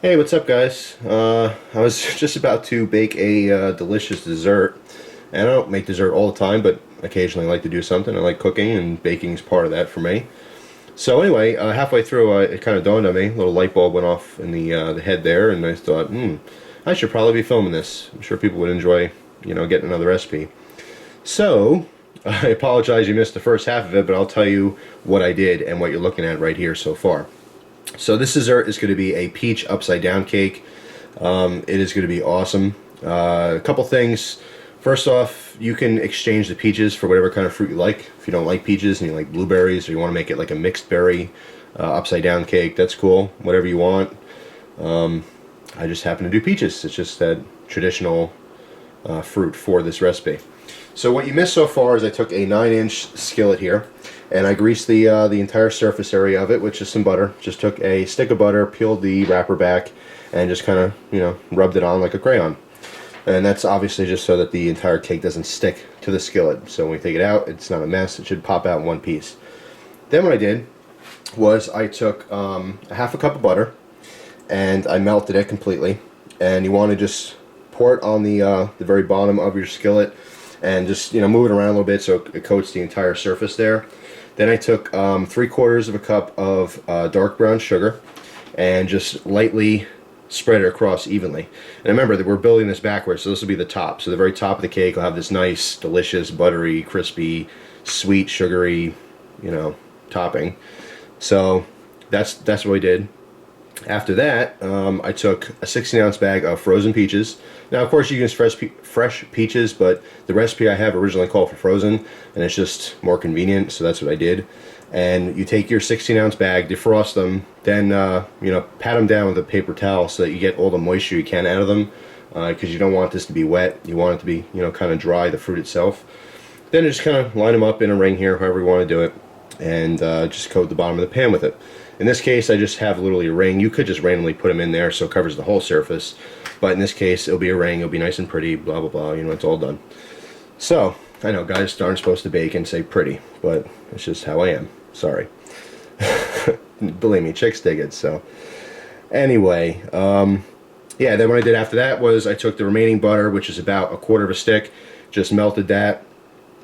Hey, what's up, guys? I was just about to bake a delicious dessert, and I don't make dessert all the time, but occasionally I like to do something. I like cooking, and baking is part of that for me. So anyway, halfway through, it kind of dawned on me. A little light bulb went off in the head there, and I thought, I should probably be filming this. I'm sure people would enjoy, getting another recipe. So I apologize you missed the first half of it, but I'll tell you what I did and what you're looking at right here so far. So this dessert is going to be a peach upside down cake. It is going to be awesome. A couple things. First off, you can exchange the peaches for whatever kind of fruit you like. If you don't like peaches and you like blueberries, or you want to make it like a mixed berry upside down cake, that's cool. Whatever you want. I just happen to do peaches. It's just that traditional fruit for this recipe. So what you missed so far is I took a 9-inch skillet here, and I greased the entire surface area of it with just some butter. Just took a stick of butter, peeled the wrapper back, and just kind of, rubbed it on like a crayon. And that's obviously just so that the entire cake doesn't stick to the skillet. So when we take it out, it's not a mess. It should pop out in one piece. Then what I did was I took a half a cup of butter, and I melted it completely. And you want to just pour it on the very bottom of your skillet, and just move it around a little bit so it coats the entire surface there. Then I took 3/4 of a cup of dark brown sugar and just lightly spread it across evenly. And remember that we're building this backwards, so this will be the top. So the very top of the cake will have this nice, delicious, buttery, crispy, sweet, sugary, topping. So that's what we did. After that, I took a 16-ounce bag of frozen peaches. Now, of course, you can use fresh peaches, but the recipe I have originally called for frozen, and it's just more convenient, so that's what I did. And you take your 16-ounce bag, defrost them, then pat them down with a paper towel so that you get all the moisture you can out of them, because you don't want this to be wet. You want it to be kind of dry, the fruit itself. Then just kind of line them up in a ring here, however you want to do it, and just coat the bottom of the pan with it. In this case, I just have literally a ring. You could just randomly put them in there so it covers the whole surface, but in this case, it'll be a ring. It'll be nice and pretty, blah, blah, blah. It's all done. So, I know guys aren't supposed to bake and say pretty, but it's just how I am. Sorry. Believe me, chicks dig it. So, anyway, yeah, then what I did after that was I took the remaining butter, which is about 1/4 of a stick, just melted that,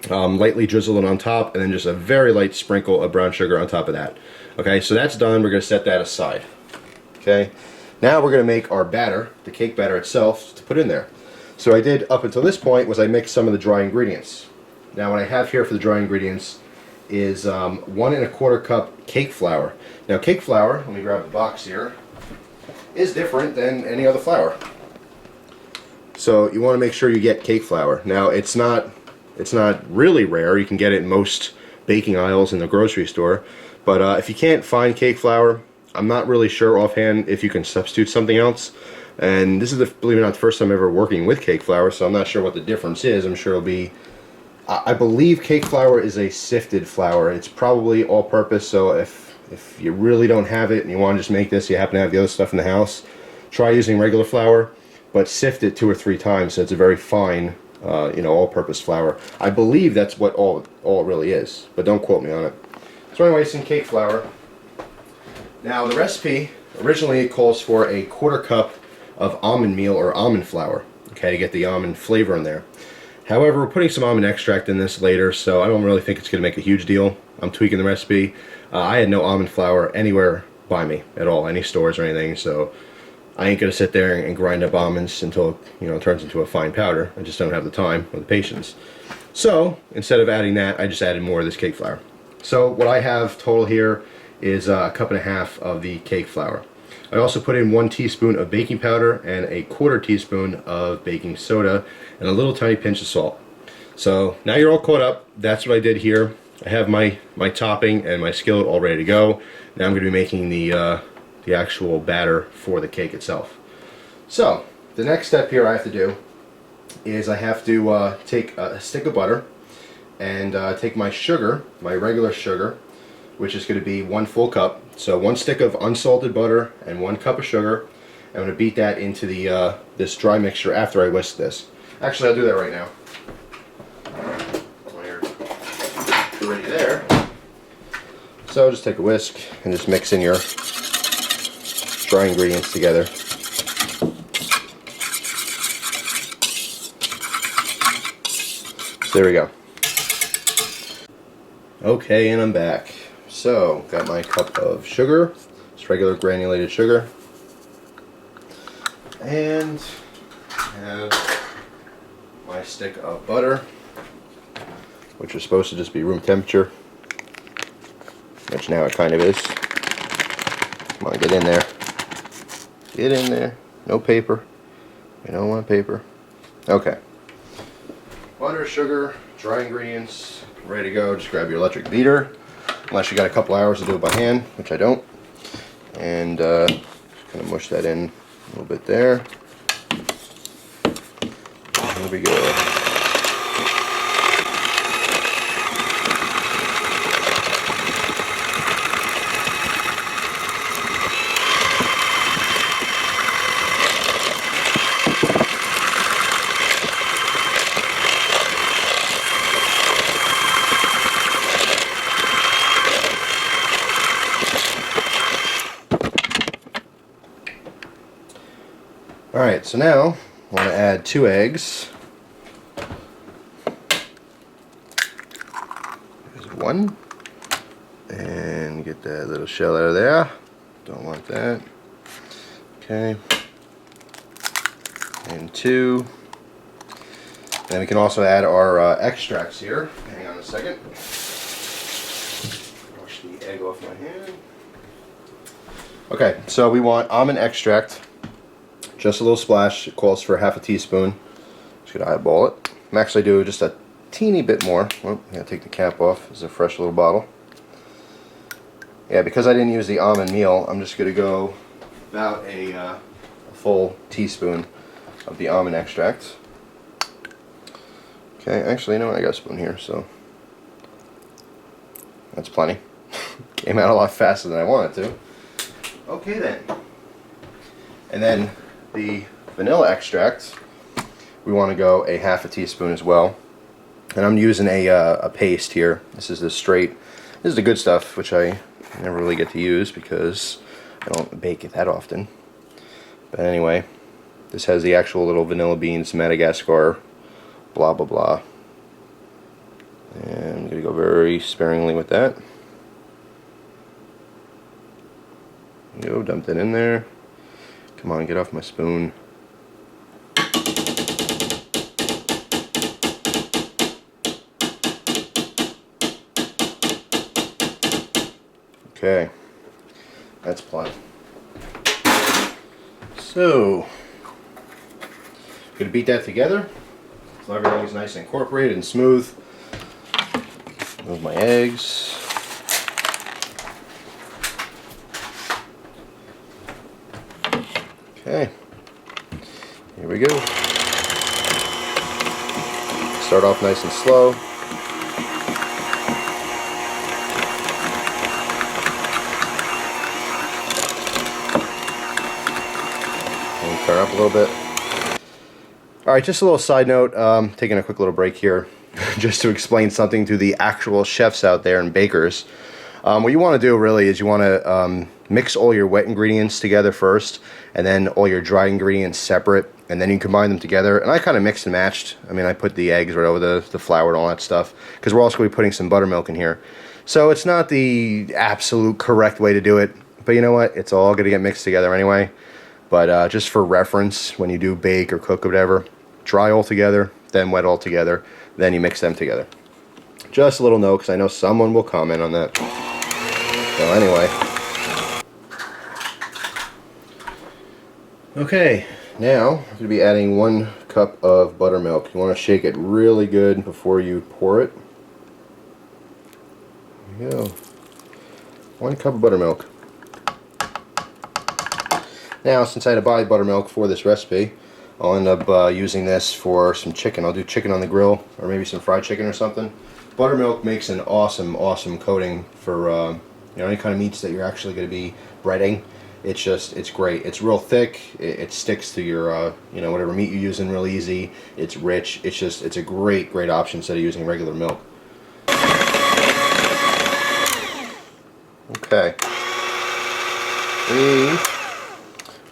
lightly drizzled it on top, and then just a very light sprinkle of brown sugar on top of that. Okay, so that's done. We're going to set that aside. Okay, now we're going to make our batter, the cake batter itself, to put in there. So what I did up until this point was I mixed some of the dry ingredients. Now what I have here for the dry ingredients is 1 1/4 cup cake flour. Now cake flour, let me grab the box here, is different than any other flour. So you want to make sure you get cake flour. Now it's not really rare. You can get it in most baking aisles in the grocery store. But if you can't find cake flour, I'm not really sure offhand if you can substitute something else. And this is, believe it or not, the first time ever working with cake flour, so I'm not sure what the difference is. I'm sure it'll be, I believe cake flour is a sifted flour. It's probably all-purpose, so if you really don't have it and you want to just make this, you happen to have the other stuff in the house, try using regular flour, but sift it 2 or 3 times so it's a very fine, all-purpose flour. I believe that's what all it really is, but don't quote me on it. So anyway, some cake flour. Now the recipe, originally it calls for a 1/4 cup of almond meal or almond flour, okay, to get the almond flavor in there. However, we're putting some almond extract in this later, so I don't really think it's going to make a huge deal. I'm tweaking the recipe. I had no almond flour anywhere by me at all, any stores or anything, so I ain't going to sit there and grind up almonds until it turns into a fine powder. I just don't have the time or the patience. So instead of adding that, I just added more of this cake flour. So what I have total here is 1.5 cups of the cake flour. I also put in 1 teaspoon of baking powder and a 1/4 teaspoon of baking soda and a little tiny pinch of salt. So now you're all caught up. That's what I did here. I have my topping and my skillet all ready to go. Now I'm going to be making the actual batter for the cake itself. So the next step here I have to do is I have to take a stick of butter and take my sugar, my regular sugar, which is going to be 1 full cup. So 1 stick of unsalted butter and 1 cup of sugar. I'm going to beat that into the this dry mixture after I whisk this. Actually, I'll do that right now. You're ready there. So just take a whisk and just mix in your dry ingredients together. There we go. Okay, and I'm back. So, got my cup of sugar, just regular granulated sugar, and I have my stick of butter, which is supposed to just be room temperature, which now it kind of is. Come on, get in there. Get in there. No paper. We don't want paper. Okay. Butter, sugar, dry ingredients, ready to go. Just grab your electric beater, unless you got a couple hours to do it by hand, which I don't. And just kind of mush that in a little bit there. Here we go. Alright, so now I want to add 2 eggs. There's 1. And get that little shell out of there. Don't want that. Okay. And 2. Then we can also add our extracts here. Hang on a second. Wash the egg off my hand. Okay, so we want almond extract. Just a little splash. It calls for half a teaspoon. Just gonna eyeball it. I'm actually doing just a teeny bit more. Oh, I gotta take the cap off. This is a fresh little bottle. Yeah, because I didn't use the almond meal, I'm just gonna go about a full teaspoon of the almond extract. Okay, actually, you know what? I got a spoon here, so that's plenty. Came out a lot faster than I wanted to. Okay then. And then the vanilla extract, we want to go a half a teaspoon as well. And I'm using a paste here. This is the straight, this is the good stuff, which I never really get to use because I don't bake it that often. But anyway, this has the actual little vanilla beans, Madagascar, blah blah blah. And I'm going to go very sparingly with that. Go, dump that in there. Come on, get off my spoon. Okay, that's plenty. So, I'm going to beat that together so everything's nice and incorporated and smooth. Those my eggs. Okay, here we go. Start off nice and slow. And turn up a little bit. Alright, just a little side note, taking a quick little break here, just to explain something to the actual chefs out there and bakers. What you want to do really is you want to mix all your wet ingredients together first, and then all your dry ingredients separate, and then you combine them together. And I kind of mixed and matched. I mean, I put the eggs right over the flour and all that stuff, because we're also going to be putting some buttermilk in here. So it's not the absolute correct way to do it, but you know what? It's all going to get mixed together anyway. But just for reference, when you do bake or cook or whatever, dry all together, then wet all together, then you mix them together. Just a little note, because I know someone will comment on that. So anyway. Okay, now I'm going to be adding 1 cup of buttermilk. You want to shake it really good before you pour it. There you go. 1 cup of buttermilk. Now, since I had to buy buttermilk for this recipe, I'll end up using this for some chicken. I'll do chicken on the grill, or maybe some fried chicken or something. Buttermilk makes an awesome coating for you know, any kind of meats that you're actually going to be breading. It's great. It's real thick. It sticks to your you know, whatever meat you're using real easy. It's rich. It's a great option instead of using regular milk. Okay, we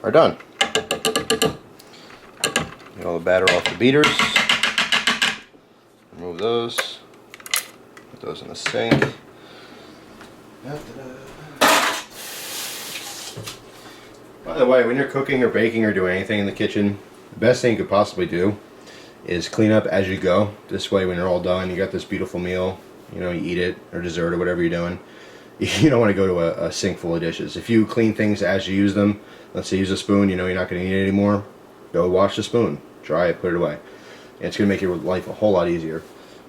are done. Get all the batter off the beaters. Remove those. Put those in the sink. By the way, when you're cooking or baking or doing anything in the kitchen, the best thing you could possibly do is clean up as you go. This way, when you're all done, you got this beautiful meal, you know, you eat it, or dessert, or whatever you're doing. You don't want to go to a sink full of dishes. If you clean things as you use them, let's say use a spoon, you know you're not going to need it anymore, go wash the spoon, dry it, put it away. And it's going to make your life a whole lot easier.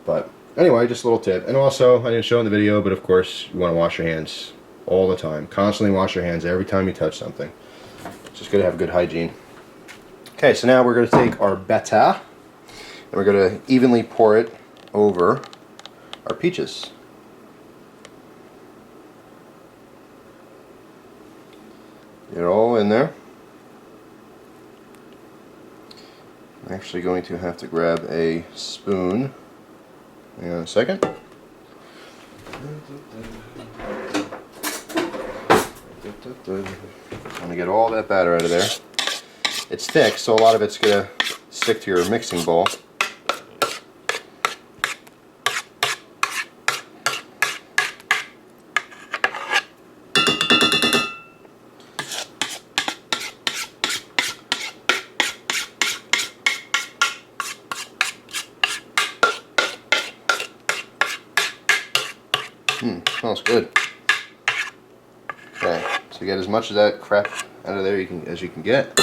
But anyway, just a little tip. And also, I didn't show in the video, but of course, you want to wash your hands all the time. Constantly wash your hands every time you touch something. It's just good to have good hygiene. Okay, so now we're going to take our batter, and we're going to evenly pour it over our peaches. Get it all in there. I'm actually going to have to grab a spoon. Hang on a second. I want to get all that batter out of there. It's thick, so a lot of it's going to stick to your mixing bowl. Smells good. Okay, so get as much of that crap out of there as you can get.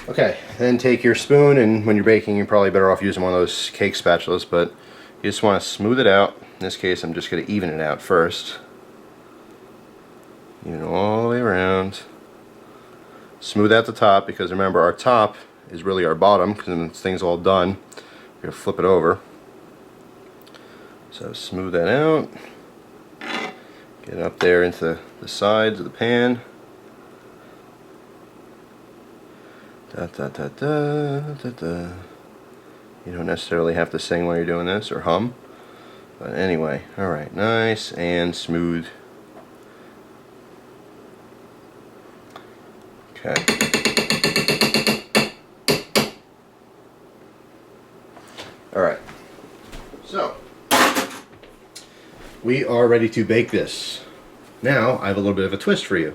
Okay, then take your spoon, and when you're baking, you're probably better off using one of those cake spatulas, but you just want to smooth it out. In this case, I'm just going to even it out first. Even it all the way around. Smooth out the top, because remember, our top is really our bottom, because when this thing's all done, we're going to flip it over. So smooth that out. Get it up there into the sides of the pan. Da, da, da, da, da, da. You don't necessarily have to sing while you're doing this, or hum. But anyway, alright, nice and smooth. Okay. Alright. So, we are ready to bake this. Now, I have a little bit of a twist for you.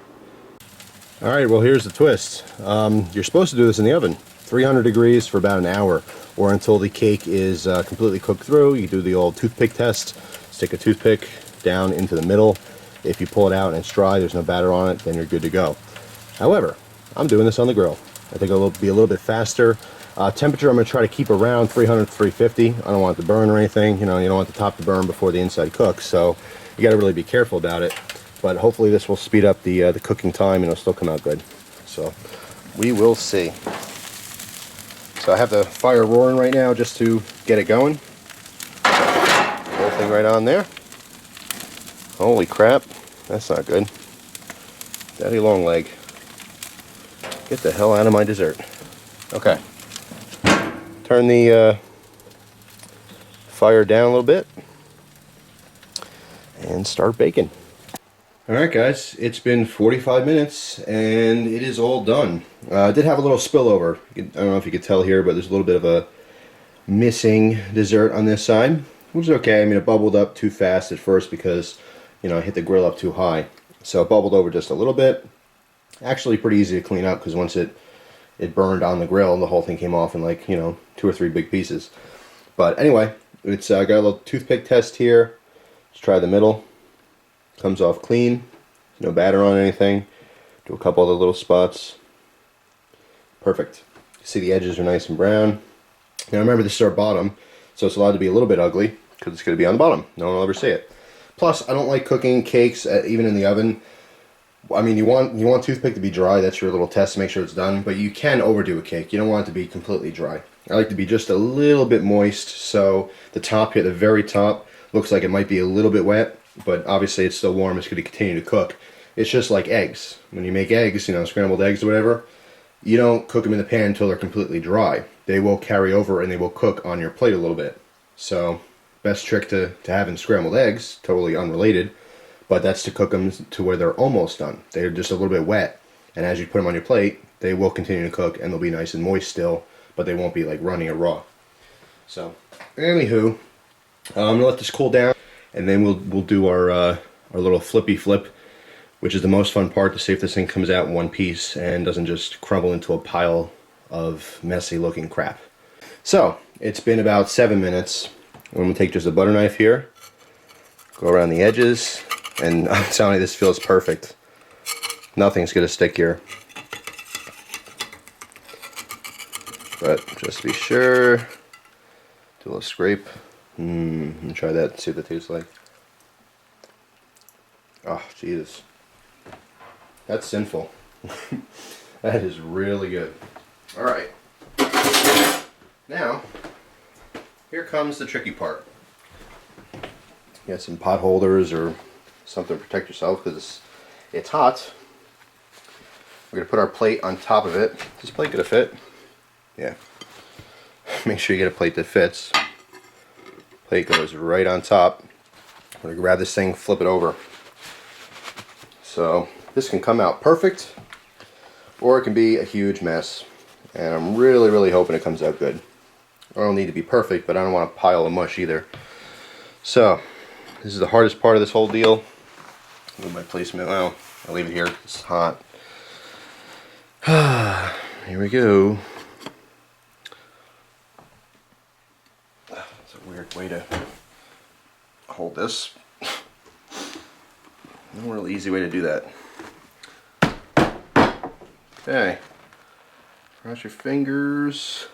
Alright, well here's the twist. You're supposed to do this in the oven. 300 degrees for about an hour, or until the cake is completely cooked through. You do the old toothpick test. Stick a toothpick down into the middle. If you pull it out and it's dry, there's no batter on it, then you're good to go. However, I'm doing this on the grill. I think it'll be a little bit faster. Temperature, I'm going to try to keep around 300 to 350. I don't want it to burn or anything. You know, you don't want the top to burn before the inside cooks, so you got to really be careful about it. But hopefully this will speed up the cooking time, and it'll still come out good. So we will see. So I have the fire roaring right now just to get it going. Whole thing right on there. Holy crap, that's not good. Daddy long leg. Get the hell out of my dessert. Okay. Turn the fire down a little bit and start baking. Alright guys, it's been 45 minutes and it is all done. I did have a little spillover. I don't know if you could tell here, but there's a little bit of a missing dessert on this side, which is okay. I mean, it bubbled up too fast at first because, you know, I hit the grill up too high. So it bubbled over just a little bit. Actually pretty easy to clean up, because once it burned on the grill, the whole thing came off in like, you know, 2 or 3 big pieces. But anyway, it's got a little toothpick test here. Let's try the middle. Comes off clean. No batter on anything. Do a couple other little spots. Perfect. See, the edges are nice and brown. Now remember, this is our bottom, so it's allowed to be a little bit ugly because it's going to be on the bottom. No one will ever see it. Plus, I don't like cooking cakes even in the oven. I mean, you want toothpick to be dry. That's your little test to make sure it's done. But you can overdo a cake. You don't want it to be completely dry. I like to be just a little bit moist, so the top here, the very top, looks like it might be a little bit wet. But obviously it's still warm. It's going to continue to cook. It's just like eggs. When you make eggs, you know, scrambled eggs or whatever, you don't cook them in the pan until they're completely dry. They will carry over and they will cook on your plate a little bit. So, best trick to have in scrambled eggs, totally unrelated, but that's to cook them to where they're almost done. They're just a little bit wet, and as you put them on your plate, they will continue to cook, and they'll be nice and moist still, but they won't be like running or raw. So, anywho, I'm gonna let this cool down, and then we'll do our little flippy flip, which is the most fun part, to see if this thing comes out in one piece and doesn't just crumble into a pile of messy looking crap. So, it's been about 7 minutes. I'm gonna take just a butter knife here, go around the edges, and I'm telling you, this feels perfect. Nothing's gonna stick here. But just to be sure, do a little scrape. Let me try that and see what that tastes like. Oh, Jesus. That's sinful. That is really good. Alright. Now, here comes the tricky part. Get some pot holders or something to protect yourself, because it's hot. We're going to put our plate on top of it. Is this plate going to fit? Yeah. Make sure you get a plate that fits. Plate goes right on top. I'm going to grab this thing, flip it over. So this can come out perfect, or it can be a huge mess. And I'm really, really hoping it comes out good. I don't need to be perfect, but I don't want a pile of mush either. So this is the hardest part of this whole deal. Move my placement. Well, I'll leave it here. It's hot. Here we go. That's a weird way to hold this. No real easy way to do that. Okay. Cross your fingers.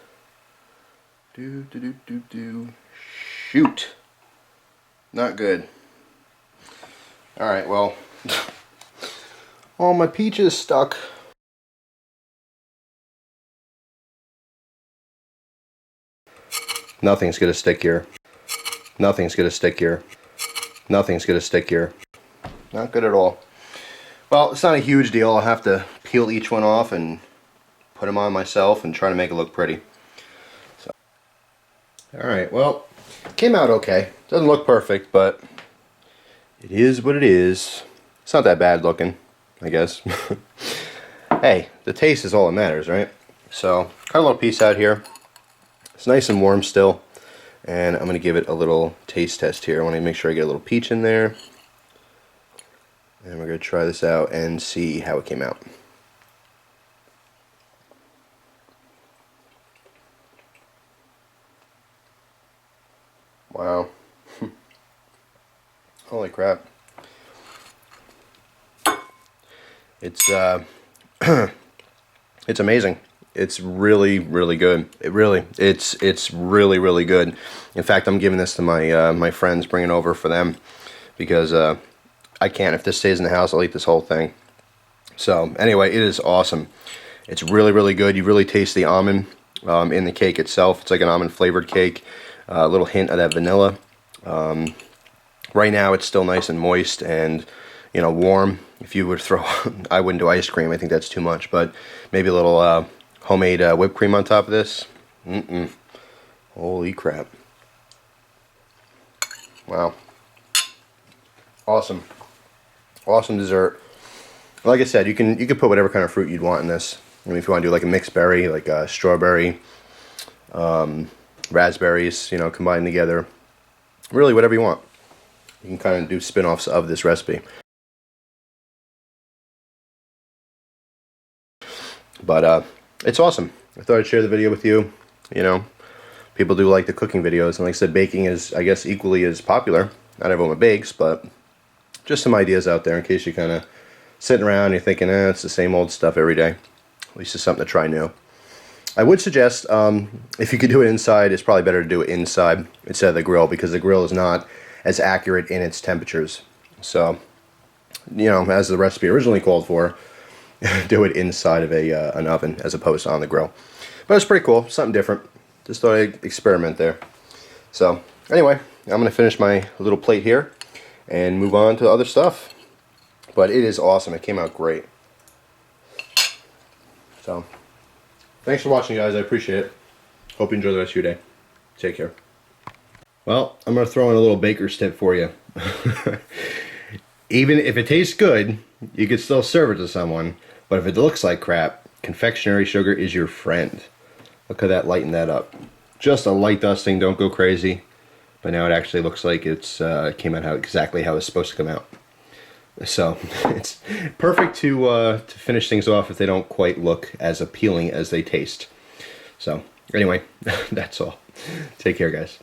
Shoot. Not good. Alright, well. All my peaches stuck. Nothing's gonna stick here. Nothing's gonna stick here. Nothing's gonna stick here. Not good at all. Well, it's not a huge deal. I'll have to peel each one off and put them on myself and try to make it look pretty. So. Alright, well, came out okay. Doesn't look perfect, but it is what it is. It's not that bad looking, I guess. Hey, the taste is all that matters, right? So, cut a little piece out here. It's nice and warm still, and I'm going to give it a little taste test here. I want to make sure I get a little peach in there, and we're going to try this out and see how it came out. Wow. Holy crap. It's it's amazing. It's really, really good. It's really, really good. In fact, I'm giving this to my my friends, bringing it over for them, because I can't. If this stays in the house, I'll eat this whole thing. So anyway, it is awesome. It's really, really good. You really taste the almond in the cake itself. It's like an almond flavored cake. A little hint of that vanilla. Right now, it's still nice and moist and, you know, warm. If you would throw, I wouldn't do ice cream. I think that's too much. But maybe a little homemade whipped cream on top of this. Holy crap. Wow. Awesome. Awesome dessert. Like I said, you can put whatever kind of fruit you'd want in this. I mean, if you want to do like a mixed berry, like a strawberry, raspberries, you know, combined together. Really, whatever you want. You can kind of do spin-offs of this recipe. But it's awesome. I thought I'd share the video with you. You know, people do like the cooking videos, and like I said, baking is, I guess, equally as popular. Not everyone bakes, but just some ideas out there in case you're kind of sitting around and you're thinking, it's the same old stuff every day. At least it's something to try new. I would suggest, if you could do it inside, it's probably better to do it inside instead of the grill, because the grill is not as accurate in its temperatures. So, you know, as the recipe originally called for, do it inside of an oven as opposed to on the grill. But it's pretty cool, something different. Just thought I'd experiment there. So, anyway, I'm going to finish my little plate here and move on to other stuff. But it is awesome. It came out great. So, thanks for watching, guys. I appreciate it. Hope you enjoy the rest of your day. Take care. Well, I'm going to throw in a little baker's tip for you. Even if it tastes good, you could still serve it to someone. But if it looks like crap, confectionery sugar is your friend. Look how that lightened that up. Just a light dusting, don't go crazy. But now it actually looks like it's came out exactly how it's supposed to come out. So it's perfect to finish things off if they don't quite look as appealing as they taste. So anyway, that's all. Take care, guys.